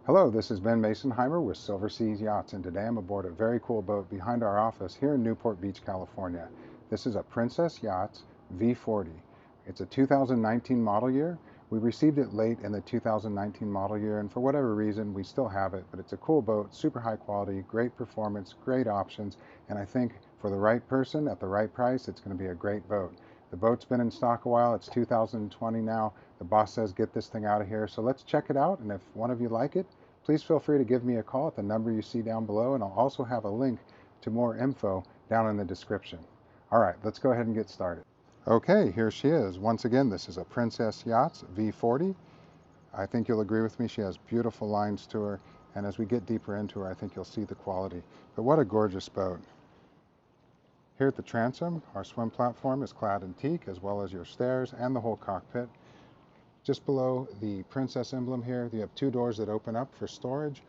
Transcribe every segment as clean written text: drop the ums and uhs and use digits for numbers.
Hello, this is Ben Masonheimer with Silver Seas Yachts, and today I'm aboard a very cool boat behind our office here in Newport Beach, California. This is a Princess Yachts V40. It's a 2019 model year. We received it late in the 2019 model year, and for whatever reason, we still have it, but it's a cool boat, super high quality, great performance, great options, and I think for the right person at the right price, it's going to be a great boat. The boat's been in stock a while. It's 2020 now. The boss says get this thing out of here. So let's check it out. And if one of you like it, please feel free to give me a call at the number you see down below. And I'll also have a link to more info down in the description. All right, let's go ahead and get started. Okay, here she is. Once again, this is a Princess Yachts V40. I think you'll agree with me. She has beautiful lines to her. And as we get deeper into her, I think you'll see the quality. But what a gorgeous boat. Here at the transom, our swim platform is clad in teak, as well as your stairs and the whole cockpit. Just below the Princess emblem here, you have two doors that open up for storage.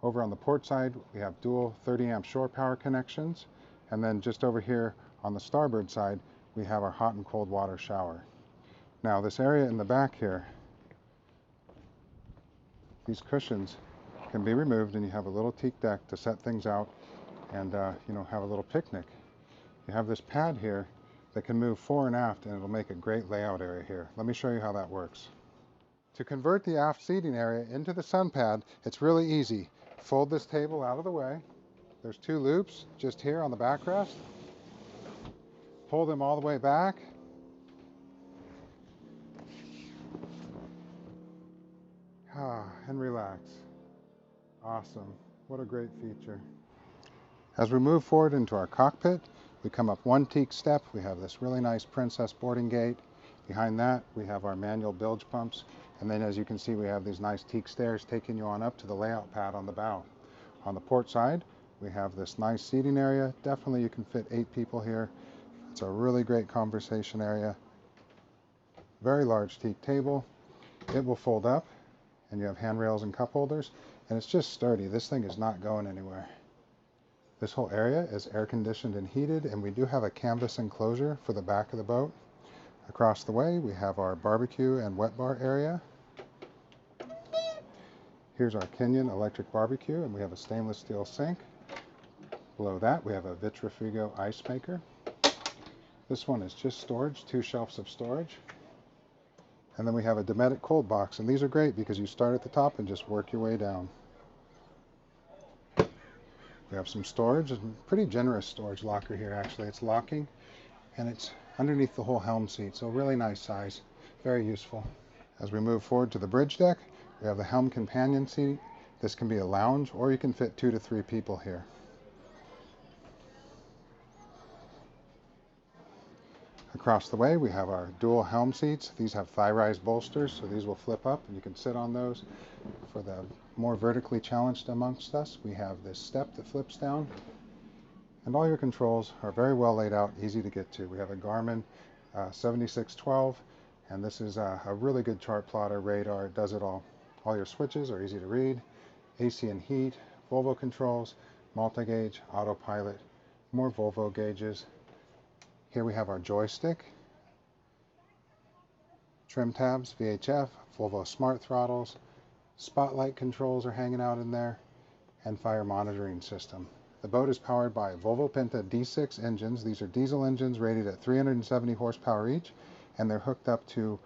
Over on the port side, we have dual 30-amp shore power connections. And then just over here on the starboard side, we have our hot and cold water shower. Now this area in the back here, these cushions can be removed, and you have a little teak deck to set things out and have a little picnic. You have this pad here that can move fore and aft, and it'll make a great layout area here. Let me show you how that works. To convert the aft seating area into the sun pad, it's really easy. Fold this table out of the way. There's two loops just here on the backrest. Pull them all the way back. And relax. Awesome. What a great feature. As we move forward into our cockpit, we come up one teak step. We have this really nice Princess boarding gate. Behind that, we have our manual bilge pumps. And then as you can see, we have these nice teak stairs taking you on up to the layout pad on the bow. On the port side, we have this nice seating area. Definitely you can fit 8 people here. It's a really great conversation area. Very large teak table. It will fold up, and you have handrails and cup holders. And it's just sturdy. This thing is not going anywhere. This whole area is air conditioned and heated, and we do have a canvas enclosure for the back of the boat. Across the way, we have our barbecue and wet bar area. Here's our Kenyon electric barbecue, and we have a stainless steel sink. Below that, we have a Vitrifigo ice maker. This one is just storage, 2 shelves of storage. And then we have a Dometic cold box, and these are great because you start at the top and just work your way down. We have some storage, a pretty generous storage locker here actually. It's locking, and it's underneath the whole helm seat, so really nice size, very useful. As we move forward to the bridge deck, we have the Helm companion seat. This can be a lounge, or you can fit 2 to 3 people here. Across the way, we have our dual helm seats. These have thigh-rise bolsters, so these will flip up, and you can sit on those. For the more vertically challenged amongst us, we have this step that flips down, and all your controls are very well laid out, easy to get to. We have a Garmin 7612, and this is a really good chart plotter, radar. It does it all. All your switches are easy to read. AC and heat, Volvo controls, multi-gauge, autopilot, more Volvo gauges. Here we have our joystick, trim tabs, VHF, Volvo smart throttles, spotlight controls are hanging out in there, and fire monitoring system. The boat is powered by Volvo Penta D6 engines. These are diesel engines rated at 370 horsepower each, and they're hooked up to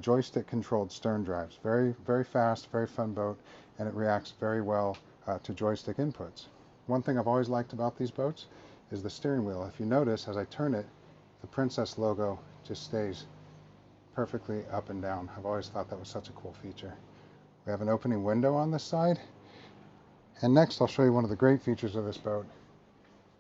joystick controlled stern drives. Very, very fast, very fun boat, and it reacts very well to joystick inputs. One thing I've always liked about these boats is the steering wheel. If you notice, as I turn it, the Princess logo just stays perfectly up and down. I've always thought that was such a cool feature. We have an opening window on this side. And next I'll show you one of the great features of this boat,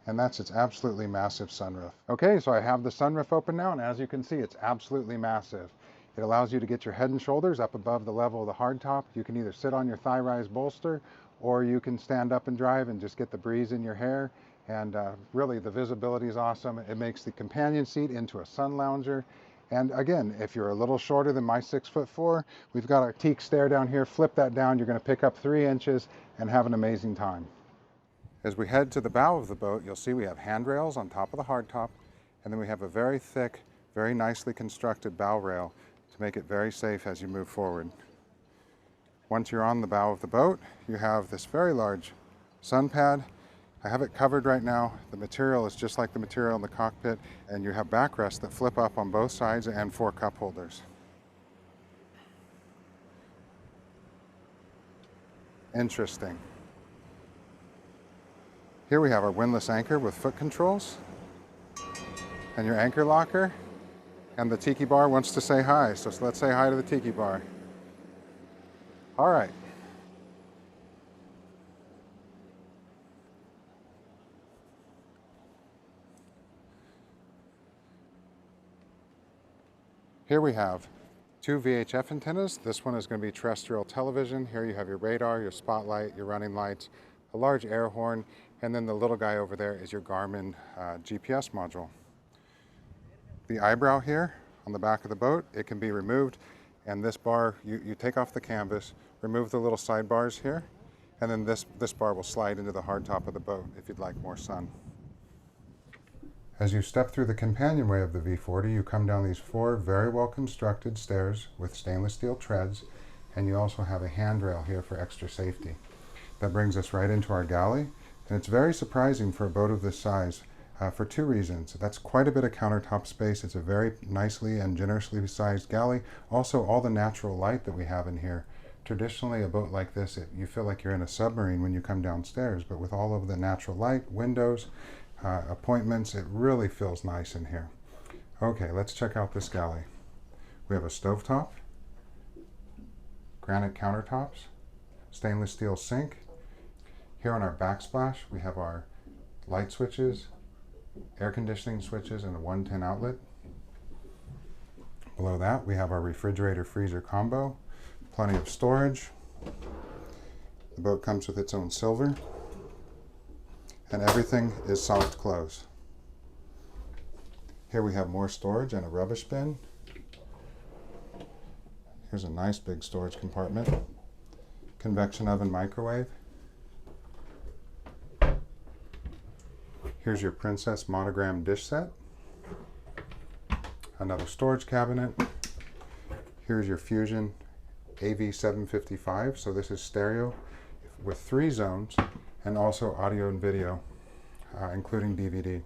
and that's its absolutely massive sunroof. Okay, so I have the sunroof open now, and as you can see, it's absolutely massive. It allows you to get your head and shoulders up above the level of the hardtop. You can either sit on your thigh-rise bolster, or you can stand up and drive and just get the breeze in your hair. And really, the visibility is awesome. It makes the companion seat into a sun lounger. And again, if you're a little shorter than my 6'4", we've got our teak stair down here. Flip that down, you're going to pick up 3 inches and have an amazing time. As we head to the bow of the boat, you'll see we have handrails on top of the hardtop, and then we have a very thick, very nicely constructed bow rail to make it very safe as you move forward. Once you're on the bow of the boat, you have this very large sun pad. I have it covered right now. The material is just like the material in the cockpit, and you have backrests that flip up on both sides and 4 cup holders. Interesting. Here we have our windlass anchor with foot controls, and your anchor locker, and the tiki bar wants to say hi, so let's say hi to the tiki bar. All right. Here we have 2 VHF antennas. This one is going to be terrestrial television. Here you have your radar, your spotlight, your running lights, a large air horn, and then the little guy over there is your Garmin GPS module. The eyebrow here on the back of the boat, it can be removed, and this bar, you take off the canvas, remove the little sidebars here, and then this bar will slide into the hardtop of the boat if you'd like more sun. As you step through the companionway of the V40, you come down these 4 very well constructed stairs with stainless steel treads, and you also have a handrail here for extra safety. That brings us right into our galley, and it's very surprising for a boat of this size for 2 reasons. That's quite a bit of countertop space. It's a very nicely and generously sized galley. Also, all the natural light that we have in here. Traditionally, a boat like this, you feel like you're in a submarine when you come downstairs, but with all of the natural light, windows, appointments, it really feels nice in here. Okay, let's check out this galley. We have a stovetop, granite countertops, stainless steel sink. Here on our backsplash, we have our light switches, air conditioning switches, and a 110 outlet. Below that, we have our refrigerator freezer combo, plenty of storage. The boat comes with its own silver, and everything is soft close. Here we have more storage and a rubbish bin. Here's a nice big storage compartment. Convection oven microwave. Here's your Princess monogram dish set. Another storage cabinet. Here's your Fusion AV755. So this is stereo with 3 zones, and also audio and video, including DVD.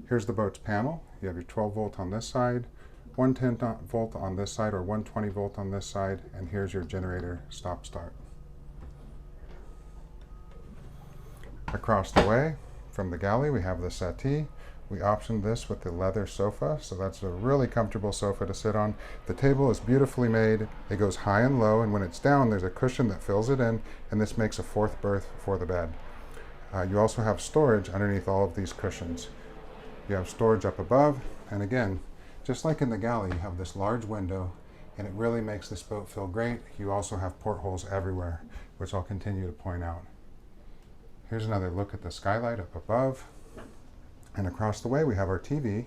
Here's the boat's panel. You have your 12 volt on this side, 110 volt on this side, or 120 volt on this side, and here's your generator stop start. Across the way from the galley, we have the settee. We optioned this with the leather sofa, so that's a really comfortable sofa to sit on. The table is beautifully made. It goes high and low, and when it's down, there's a cushion that fills it in, and this makes a 4th berth for the bed. You also have storage underneath all of these cushions. You have storage up above, and again, just like in the galley, you have this large window, and it really makes this boat feel great. You also have portholes everywhere, which I'll continue to point out. Here's another look at the skylight up above, and across the way we have our TV,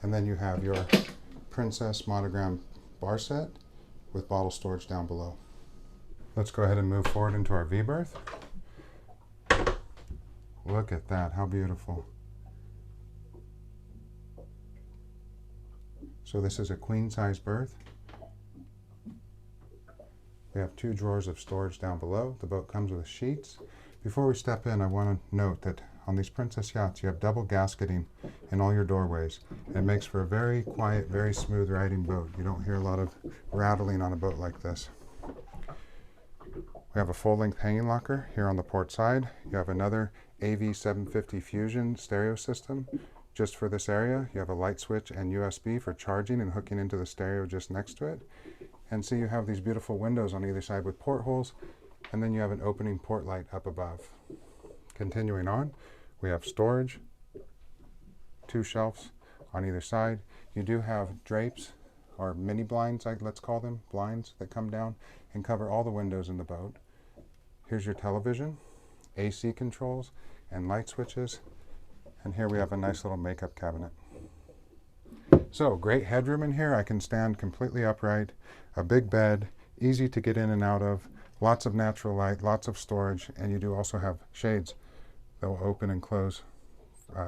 and then you have your Princess monogram bar set with bottle storage down below. Let's go ahead and move forward into our v-berth. Look at that, how beautiful. So this is a queen size berth. We have 2 drawers of storage down below. The boat comes with sheets. Before we step in, I want to note that on these Princess yachts, you have double gasketing in all your doorways. And it makes for a very quiet, very smooth riding boat. You don't hear a lot of rattling on a boat like this. We have a full-length hanging locker here on the port side. You have another AV750 Fusion stereo system just for this area. You have a light switch and USB for charging and hooking into the stereo just next to it. And so you have these beautiful windows on either side with portholes, and then you have an opening port light up above. Continuing on, we have storage, 2 shelves on either side. You do have drapes, or mini blinds, let's call them, blinds that come down and cover all the windows in the boat. Here's your television, AC controls, and light switches. And here we have a nice little makeup cabinet. So, great headroom in here. I can stand completely upright, a big bed, easy to get in and out of, lots of natural light, lots of storage, and you do also have shades that will open and close.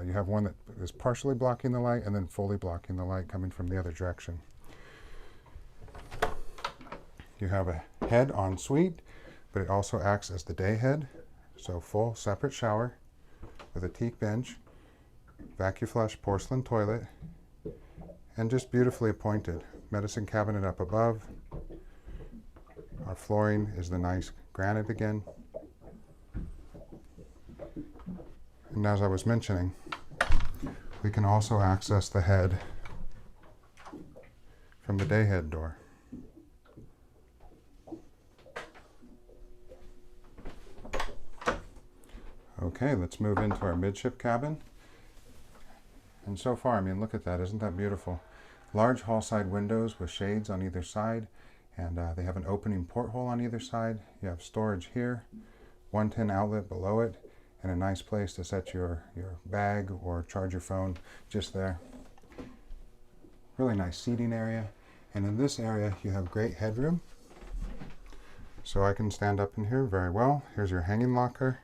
You have one that is partially blocking the light and then fully blocking the light coming from the other direction. you have a head en suite, but it also acts as the day head. So full separate shower with a teak bench, vacuum flush porcelain toilet, and just beautifully appointed. Medicine cabinet up above. Our flooring is the nice granite again. And as I was mentioning, we can also access the head from the day head door. Okay, let's move into our midship cabin. And so far, I mean, look at that. Isn't that beautiful? Large hall side windows with shades on either side, and they have an opening porthole on either side. You have storage here, 110 outlet below it, and a nice place to set your bag or charge your phone just there. Really nice seating area. And in this area, you have great headroom. So I can stand up in here very well. Here's your hanging locker.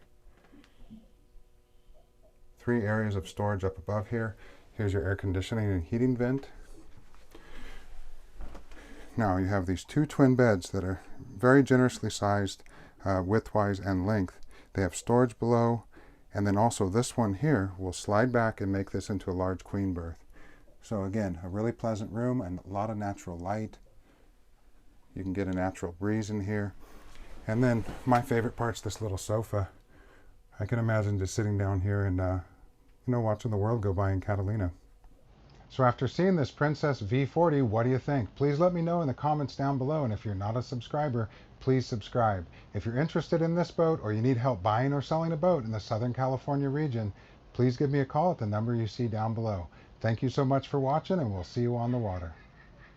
3 areas of storage up above here. Here's your air conditioning and heating vent. Now you have these 2 twin beds that are very generously sized width-wise and length. They have storage below, and then also this one here will slide back and make this into a large queen berth. So again, a really pleasant room and a lot of natural light. You can get a natural breeze in here. And then my favorite part's this little sofa. I can imagine just sitting down here and watching the world go by in Catalina. So after seeing this Princess V40, what do you think? Please let me know in the comments down below, and if you're not a subscriber, please subscribe. If you're interested in this boat or you need help buying or selling a boat in the Southern California region, please give me a call at the number you see down below. Thank you so much for watching, and we'll see you on the water.